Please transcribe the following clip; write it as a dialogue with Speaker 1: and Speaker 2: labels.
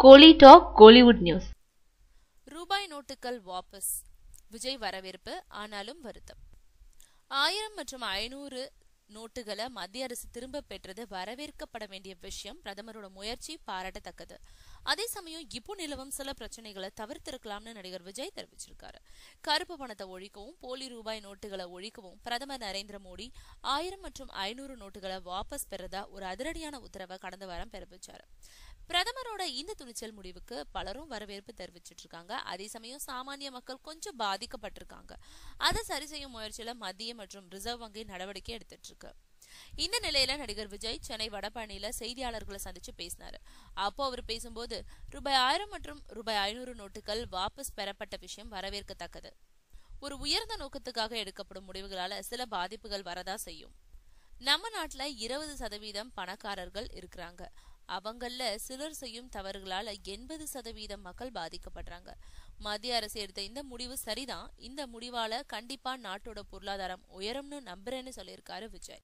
Speaker 1: கோலி talk Kollywood news.
Speaker 2: ரூபாய் நோட்டுகள் வாபஸ், விஜய் வரவேற்பு, ஆனாலும் வருத்தம். 1000 மற்றும் 500 நோட்டுகளை மத்திய அரசு திரும்ப பெற்றது வரவேற்கப்பட வேண்டிய விஷயம். பிரதமரோட முயற்சி பாராட்டத்தக்கது. அதே சமயம் இப்போ நிலவும் சில பிரச்சனைகளை தவிர்த்திருக்கலாம்னு நடிகர் விஜய் தெரிவிச்சிருக்காரு. கருப்பு பணத்தை ஒழிக்கவும், போலி ரூபாய் நோட்டுகளை ஒழிக்கவும் பிரதமர் நரேந்திர மோடி 1000 மற்றும் 500 நோட்டுகளை வாபஸ் பெறதா ஒரு அதிரடியான உத்தரவை கடந்த வாரம் பிறப்பிச்சாரு. பிரதமரோட இந்த துணிச்சல் முடிவுக்கு பலரும் வரவேற்பு தெரிவிச்சிட்டு இருக்காங்க. அதே சமயம் சாமானிய மக்கள் கொஞ்சம் பாதிக்கப்பட்டிருக்காங்க. அதை சரி செய்யும் முயற்சியில மத்திய மற்றும் ரிசர்வ் வங்கி நடவடிக்கை எடுத்துட்டு இருக்கு. இந்த நிலையில நடிகர் விஜய் சென்னை வடபழனியில செய்தியாளர்களை சந்திச்சு பேசினாரு. அப்போ அவர் பேசும்போது ரூபாய் 1000 மற்றும் ரூபாய் 500 நோட்டுகள் வாபஸ் பெறப்பட்ட விஷயம் வரவேற்கத்தக்கது. ஒரு உயர்ந்த நோக்கத்துக்காக எடுக்கப்படும் முடிவுகளால சில பாதிப்புகள் வரதா செய்யும். நம்ம நாட்டுல 20% பணக்காரர்கள் இருக்கிறாங்க. அவங்கள சிலர் செய்யும் தவறுகளால 80% மக்கள் பாதிக்கப்படுறாங்க. மத்திய அரசு எடுத்த இந்த முடிவு சரிதான். இந்த முடிவால கண்டிப்பா நாட்டோட பொருளாதாரம் உயரும்னு நம்புறேன்னு சொல்லியிருக்காரு விஜய்.